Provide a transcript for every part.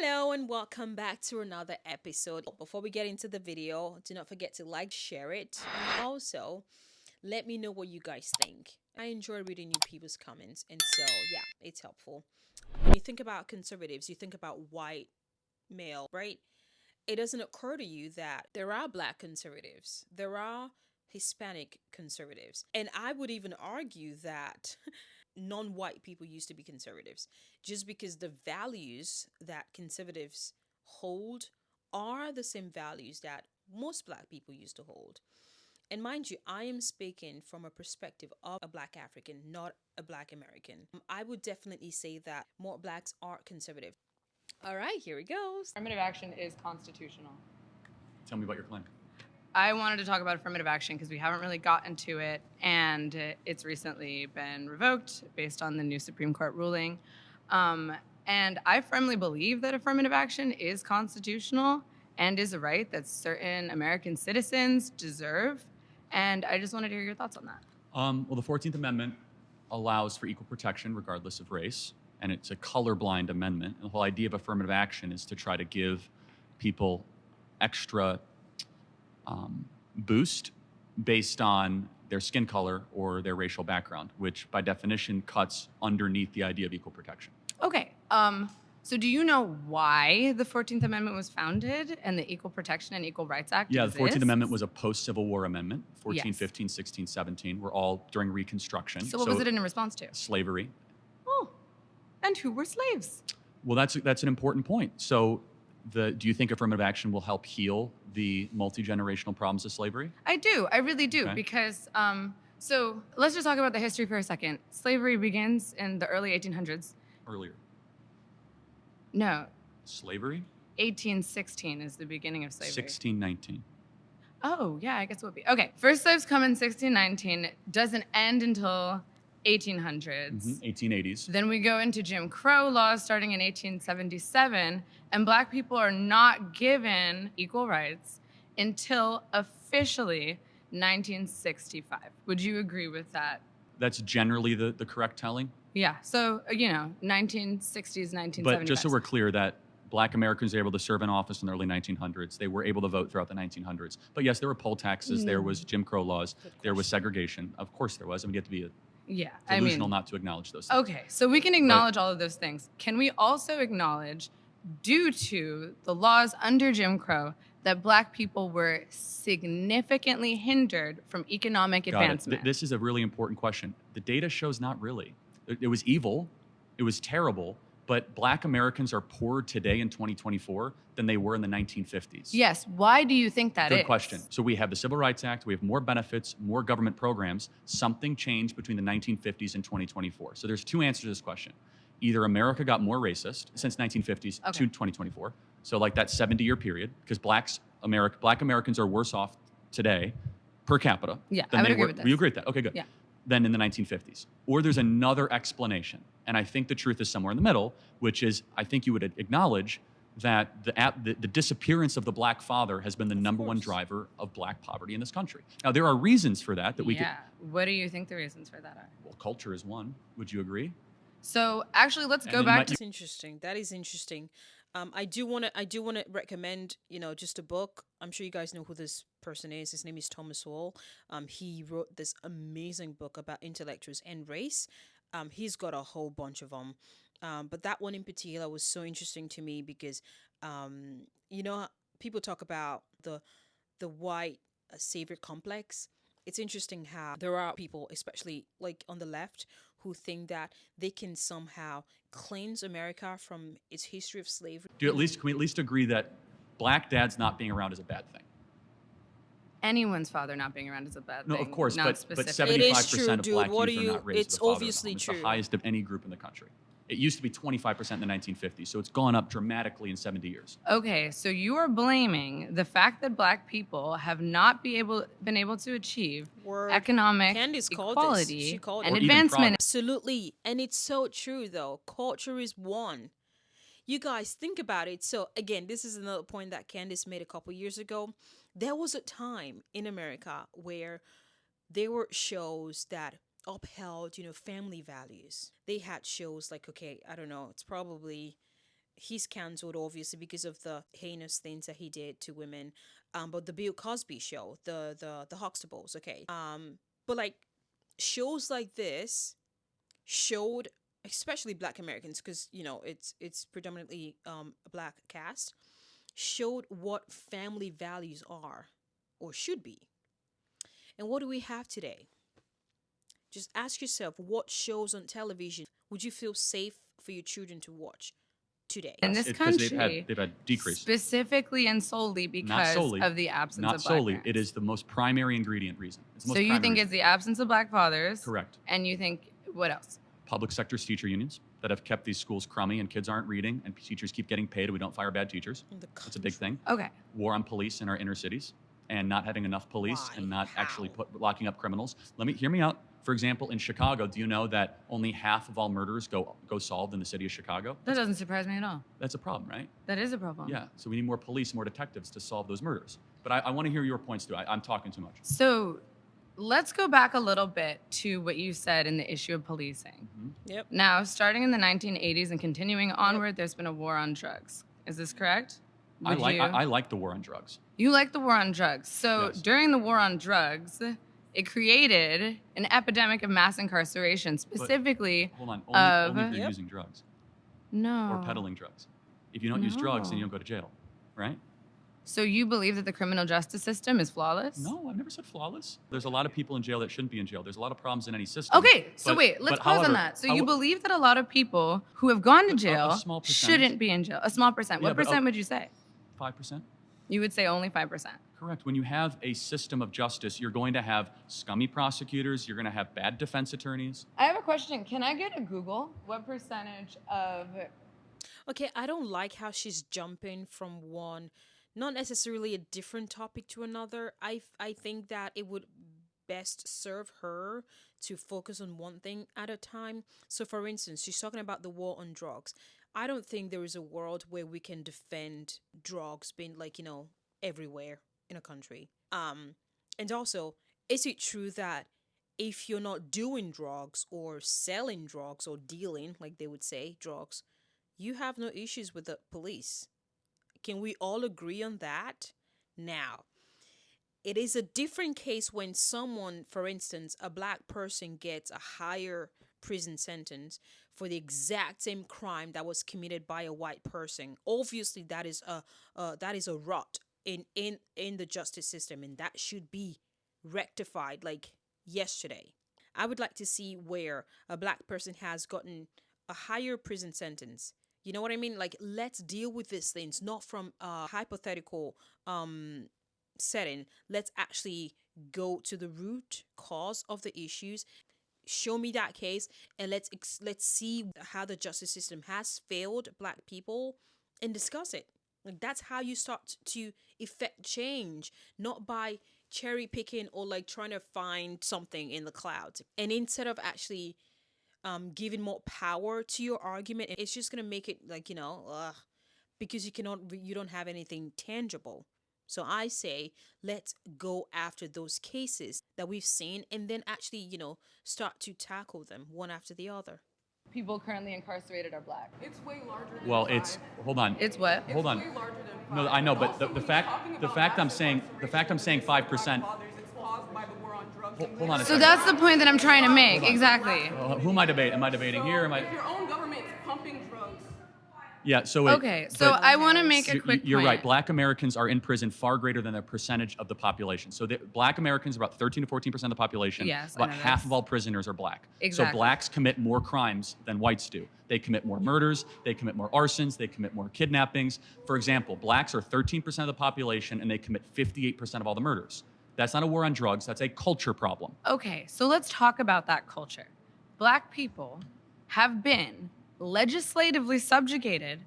Hello and welcome back to another episode. Before we get into the video, do not forget to like, share it, and also let me know what you guys think. I enjoy reading new people's comments, and so yeah, it's helpful. When you think about conservatives, you think about white male, right? It doesn't occur to you that there are black conservatives, there are Hispanic conservatives, and I would even argue that non-white people used to be conservatives just because the values that conservatives hold are the same values that most black people used to hold. And mind you, I am speaking from a perspective of a black African, not a black American. I would definitely say that more blacks are conservative. All right, here it goes. Affirmative action is constitutional. Tell me about your claim. I wanted to talk about affirmative action because we haven't really gotten to it, and it's recently been revoked based on the new Supreme Court ruling. And I firmly believe that affirmative action is constitutional and is a right that certain American citizens deserve. And I just wanted to hear your thoughts on that. Well, the 14th Amendment allows for equal protection regardless of race, and it's a colorblind amendment. And the whole idea of affirmative action is to try to give people extra boost based on their skin color or their racial background, which by definition cuts underneath the idea of equal protection. Okay. So do you know why the 14th Amendment was founded and the Equal Protection and Equal Rights Act Yeah, exists? the 14th Amendment was a post-Civil War amendment. 14, Yes. 15, 16, 17 were all during Reconstruction. So what was it in response to? Slavery. Oh, and who were slaves? Well, that's an important point. So do you think affirmative action will help heal the multi-generational problems of slavery? I do. I really do. Okay. Because, so let's just talk about the history for a second. Slavery begins in the early 1800s. Earlier. No, Slavery? 1816 is the beginning of slavery. 1619. Oh, yeah, I guess it would be. Okay, first slaves come in 1619, doesn't end until 1800s. 1880s. Then we go into Jim Crow laws starting in 1877, and black people are not given equal rights until officially 1965. Would you agree with that? That's generally the correct telling. Yeah, so, 1960s, 1970s. But just so we're clear that black Americans were able to serve in office in the early 1900s. They were able to vote throughout the 1900s. But yes, there were poll taxes, there was Jim Crow laws, there was segregation. Of course there was. I mean, you have to be delusional not to acknowledge those things. Okay, so we can acknowledge all of those things. Can we also acknowledge, due to the laws under Jim Crow, that black people were significantly hindered from economic advancement? This is a really important question. The data shows not really. It was evil, it was terrible, but black Americans are poorer today in 2024 than they were in the 1950s. Yes, why do you think that is? Good question. So we have the Civil Rights Act, we have more benefits, more government programs. Something changed between the 1950s and 2024. So there's two answers to this question. Either America got more racist since 1950s to 2024, so like that 70-year period, because black Americans are worse off today per capita Yeah, than I would they agree were. with this. You agree with that? Okay, good. Yeah. Than in the 1950s. Or there's another explanation, and I think the truth is somewhere in the middle, which is I think you would acknowledge that the disappearance of the black father has been the number one driver of black poverty in this country. Now, there are reasons for that we could. Yeah, what do you think the reasons for that are? Well, culture is one. Would you agree? So actually, let's go then back to... That's interesting. That is interesting. I do want to recommend, just a book. I'm sure you guys know who this person is. His name is Thomas Sowell. He wrote this amazing book about intellectuals and race. He's got a whole bunch of them. But that one in particular was so interesting to me because, people talk about the white savior complex. It's interesting how there are people, especially like on the left, who think that they can somehow cleanse America from its history of slavery. Can we at least agree that black dads not being around is a bad thing? Anyone's father not being around is a bad thing. No, of course, not but specific. 75% of dude. black What youth are are you- not raised it's with a father in the obviously home. It's true. the highest of any group in the country. It used to be 25% in the 1950s, so it's gone up dramatically in 70 years. Okay, so you are blaming the fact that black people have not been able to achieve Word. economic Candace called equality this. She called and it. Or even advancement. progress. Absolutely. And it's so true, though. Culture is one. You guys think about it. So, again, this is another point that Candace made a couple years ago. There was a time in America where there were shows that upheld, family values. They had shows like, okay, I don't know, it's probably he's cancelled obviously because of the heinous things that he did to women. But the Bill Cosby show, the Huxtables, okay. But like shows like this showed, especially Black Americans, because it's predominantly a Black cast, showed what family values are or should be. And what do we have today? Just ask yourself, what shows on television would you feel safe for your children to watch today? In this Because country, they've had decrease. specifically and solely Not because solely. of the absence Not of Black solely. parents. It is the most primary ingredient reason. It's the most So you primary think reason. it's the absence of Black fathers? Correct. And you think what else? Public sector's teacher unions that have kept these schools crummy and kids aren't reading and teachers keep getting paid and we don't fire bad teachers. That's a big thing. Okay. War on police in our inner cities and not having enough police Why? and not How? actually locking up criminals. Hear me out. For example, in Chicago, do you know that only half of all murders go solved in the city of Chicago? That doesn't surprise me at all. That's a problem, right? That is a problem. Yeah. So we need more police, more detectives to solve those murders. But I want to hear your points too. I'm talking too much. So let's go back a little bit to what you said in the issue of policing. Yep. Now, starting in the 1980s and continuing onward, there's been a war on drugs. Is this correct? I Would you- like the war on drugs. You like the war on drugs. So Yes. during the war on drugs, it created an epidemic of mass incarceration, specifically Hold on. of- Only if you're Yep. using drugs no. or peddling drugs. If you don't use drugs, then you No. don't go to jail, right? So you believe that the criminal justice system is flawless? No, I've never said flawless. There's a lot of people in jail that shouldn't be in jail. There's a lot of problems in any system. Okay, so But- wait, let's but pause however, on that. So I you w- believe that a lot of people who have gone to A jail small percentage. shouldn't be in jail? A small percent. Yeah, What but, percent would you say? 5%? You would say only 5%. Correct. When you have a system of justice, you're going to have scummy prosecutors, you're going to have bad defense attorneys. I have a question. Can I get a Google? What percentage of Okay, I don't like how she's jumping from one, not necessarily a different topic to another. I think that it would best serve her to focus on one thing at a time. So for instance, she's talking about the war on drugs. I don't think there is a world where we can defend drugs being like, everywhere in a country. And also, is it true that if you're not doing drugs or selling drugs or dealing, like they would say, drugs, you have no issues with the police? Can we all agree on that? Now, it is a different case when someone, for instance, a Black person gets a higher prison sentence for the exact same crime that was committed by a white person. Obviously, that is a rot in the justice system, and that should be rectified like yesterday. I would like to see where a Black person has gotten a higher prison sentence. You know what I mean? Like, let's deal with these things, not from a hypothetical setting. Let's actually go to the root cause of the issues. Show me that case, and let's see how the justice system has failed Black people, and discuss it. Like, that's how you start to effect change, not by cherry picking or like trying to find something in the clouds. And instead of actually giving more power to your argument, it's just gonna make it like, because you don't have anything tangible. So I say, let's go after those cases that we've seen, and then actually, start to tackle them one after the other. people currently incarcerated are Black? It's way larger than Well, five. it's hold on. It's what? Hold on. Way larger than No, five. I know, And but also, the when fact you're talking the about fact I'm massive saying incarceration saying of Black 5%. fathers, it's caused by the war on drugs. Hold on a So second. that's the point that I'm trying to make. Exactly. Who am I debating? Am I debating here? Am I? If your own government's pumping drugs, Yeah. So Okay, so I want to make a You're- quick You're point. right. Black Americans are in prison far greater than the percentage of the population. So Black Americans are about 13 to 14% of the population. Yes, I About know half this. of all prisoners are Black. Exactly. So Blacks commit more crimes than whites do. They commit more murders. They commit more arsons. They commit more kidnappings. For example, Blacks are 13% of the population, and they commit 58% of all the murders. That's not a war on drugs. That's a culture problem. Okay, so let's talk about that culture. Black people have been legislatively subjugated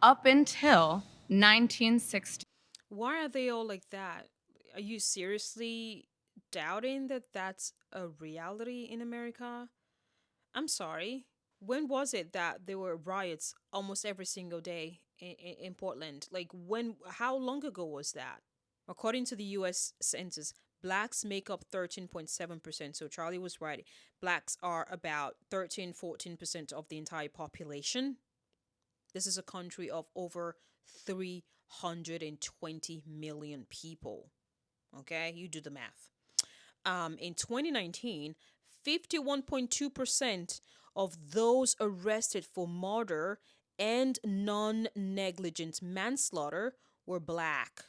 up until 1960. Why are they all like that? Are you seriously doubting that that's a reality in America? I'm sorry. When was it that there were riots almost every single day in Portland? Like, how long ago was that? According to the US Census, Blacks make up 13.7%. So Charlie was right. Blacks are about 14% of the entire population. This is a country of over 320 million people. Okay, you do the math. In 2019, 51.2% of those arrested for murder and non negligent manslaughter were black.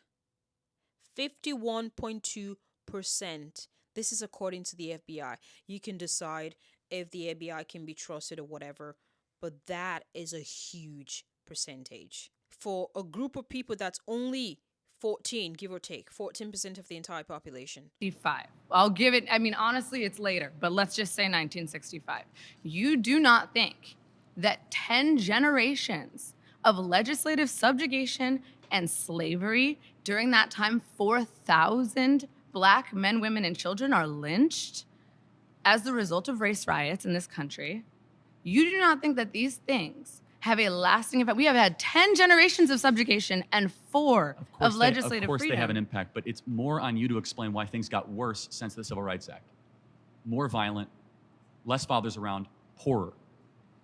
51.2%. This is according to the FBI. You can decide if the FBI can be trusted or whatever, but that is a huge percentage. For a group of people that's only 14, give or take, 14% of the entire population. 65. I'll give it, I mean, honestly, it's later, but let's just say 1965. You do not think that 10 generations of legislative subjugation and slavery during that time, 4,000 black men, women, and children are lynched as the result of race riots in this country? You do not think that these things have a lasting effect? We have had 10 generations of subjugation and 4 of legislative Of course freedom. they have an impact, but it's more on you to explain why things got worse since the Civil Rights Act. More violent, less fathers around, poorer.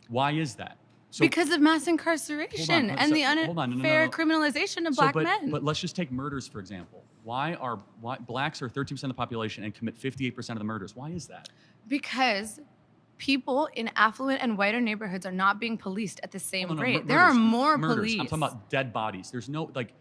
Why is that? So, because of mass incarceration and the unfair criminalization of black men. But let's just take murders, for example. Why blacks are 13% of the population and commit 58% of the murders? Why is that? Because people in affluent and whiter neighborhoods are not being policed at the same rate. There Murders. are more Murders. police. I'm talking about dead bodies. There's no, like,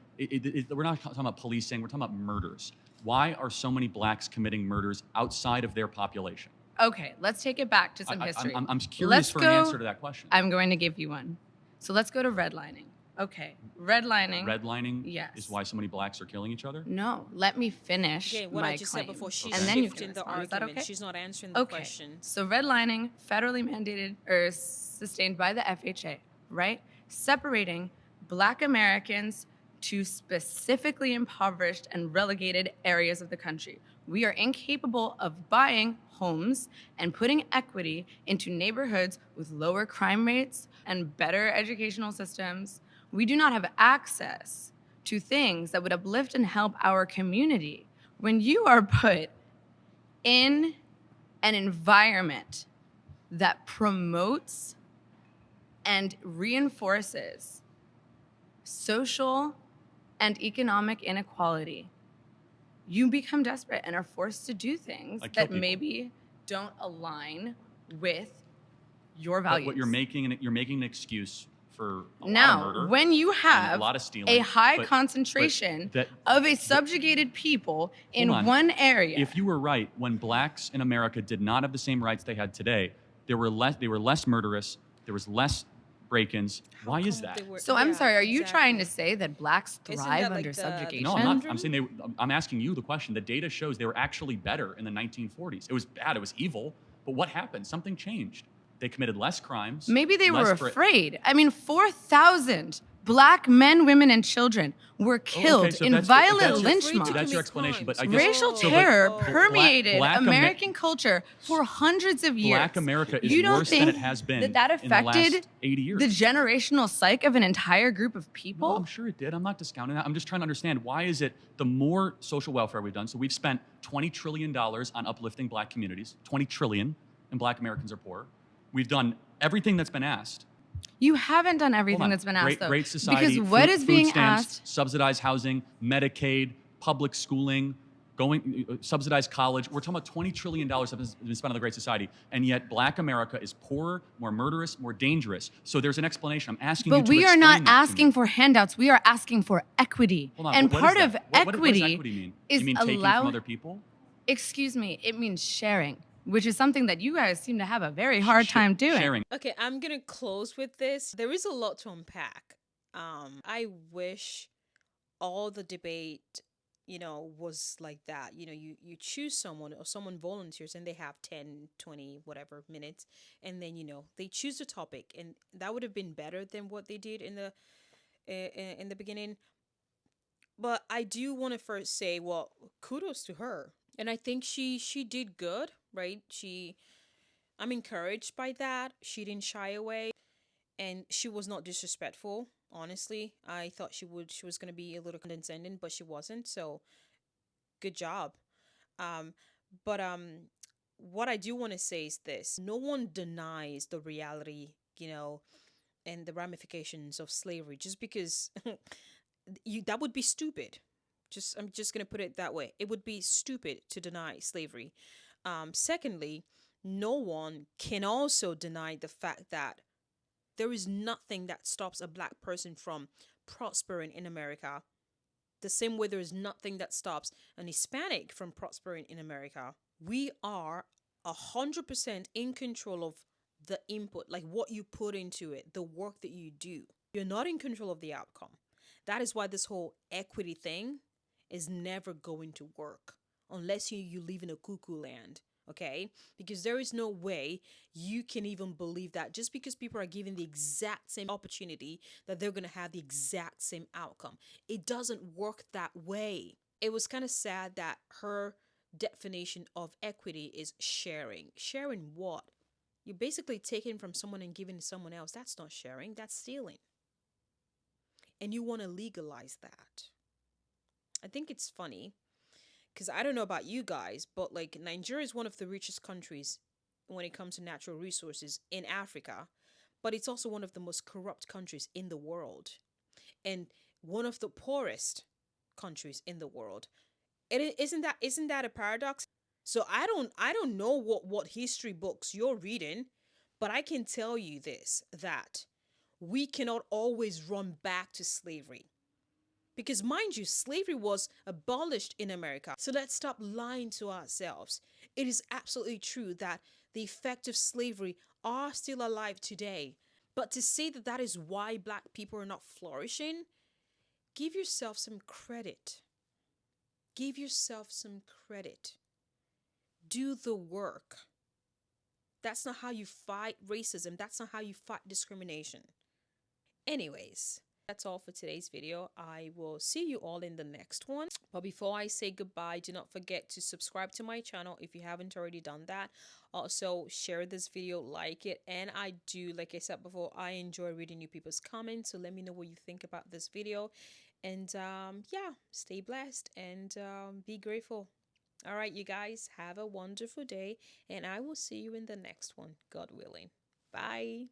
we're not talking about policing. We're talking about murders. Why are so many blacks committing murders outside of their population? Okay, let's take it back to some history. I'm curious for an answer to that question. I'm going to give you one. So let's go to redlining. Okay, redlining. Redlining Yes. is why so many blacks are killing each other? No, let me finish Okay, what my I just claim. said before, she's and then you shifting can the respond. Is that argument. okay? She's not answering the Okay. question. So redlining, federally mandated or sustained by the FHA, right? Separating black Americans to specifically impoverished and relegated areas of the country. We are incapable of buying homes and putting equity into neighborhoods with lower crime rates and better educational systems. We do not have access to things that would uplift and help our community. When you are put in an environment that promotes and reinforces social and economic inequality, you become desperate and are forced to do things Like kill that people. maybe don't align with your But values. what you're making an excuse for a lot Now, of murder, when you and have a lot of stealing, a high but concentration that- of a subjugated people in Hold on. one area, if you were right, when blacks in America did not have the same rights they had today, they were less murderous, there was less break-ins. Why is that? so I'm Yeah, sorry, are you exactly. trying to say that blacks Isn't thrive that like under the- subjugation? No, I'm not. I'm saying I'm asking you the question. The data shows they were actually better in the 1940s. It was bad. It was evil. But what happened? Something changed. They committed less crimes. Maybe they were less afraid. I mean, 4,000 black men, women, and children were killed so in that's- violent that's your- lynch Free to mobs. That's your commit explanation. But I crimes. guess Racial so, but terror Black- permeated Black American culture for hundreds of years. Black America is You don't worse than think it has been that in the affected last 80 years. the generational psyche of an entire group of people? No, I'm sure it did. I'm not discounting that. I'm just trying to understand why is it the more social welfare we've done. So we've spent $20 trillion on uplifting black communities. 20 trillion, and black Americans are poor. We've done everything that's been asked. You haven't done Hold everything on. that's been asked, though. Great society. Because what is being food stamps, asked, subsidized housing, Medicaid, public schooling, subsidized college. We're talking about $20 trillion has been spent on the Great Society, and yet Black America is poorer, more murderous, more dangerous. So there's an explanation. I'm asking you but to we are explain not that to me. asking for handouts. We are asking for equity. Hold on, And what is part that? of What equity, does equity mean? is you mean taking allow- from other people? Excuse me, it means sharing, which is something that you guys seem to have a very hard time doing. Sharing. Okay, I'm gonna close with this. There is a lot to unpack. I wish all the debate, was like that. You choose someone or someone volunteers and they have 10, 20, whatever minutes, and then they choose the topic, and that would have been better than what they did in the beginning. But I do want to first say, well, kudos to her, and I think she did good, right? I'm encouraged by that. She didn't shy away, and she was not disrespectful. Honestly, I thought she was gonna be a little condescending, but she wasn't. So, good job. Um, but what I do want to say is this: no one denies the reality, and the ramifications of slavery, just because that would be stupid. I'm just gonna put it that way. It would be stupid to deny slavery. Secondly, no one can also deny the fact that there is nothing that stops a black person from prospering in America. The same way there is nothing that stops an Hispanic from prospering in America. We are 100% in control of the input, like what you put into it, the work that you do. You're not in control of the outcome. That is why this whole equity thing is never going to work unless you live in a cuckoo land, okay? Because there is no way you can even believe that just because people are given the exact same opportunity that they're going to have the exact same outcome. It doesn't work that way. It was kind of sad that her definition of equity is sharing. Sharing what? You're basically taking from someone and giving to someone else. That's not sharing, that's stealing. And you want to legalize that. I think it's funny because I don't know about you guys, but like Nigeria is one of the richest countries when it comes to natural resources in Africa, but it's also one of the most corrupt countries in the world and one of the poorest countries in the world. Isn't that a paradox? So I don't know what history books you're reading, but I can tell you this, that we cannot always run back to slavery. Because, mind you, slavery was abolished in America. So let's stop lying to ourselves. It is absolutely true that the effects of slavery are still alive today. But to say that that is why black people are not flourishing, give yourself some credit. Give yourself some credit. Do the work. That's not how you fight racism. That's not how you fight discrimination. Anyways, that's all for today's video. I will see you all in the next one. But before I say goodbye, do not forget to subscribe to my channel if you haven't already done that. Also, share this video, like it. And I do, like I said before, I enjoy reading you people's comments. So let me know what you think about this video. And yeah, stay blessed and be grateful. All right, you guys, have a wonderful day. And I will see you in the next one, God willing. Bye.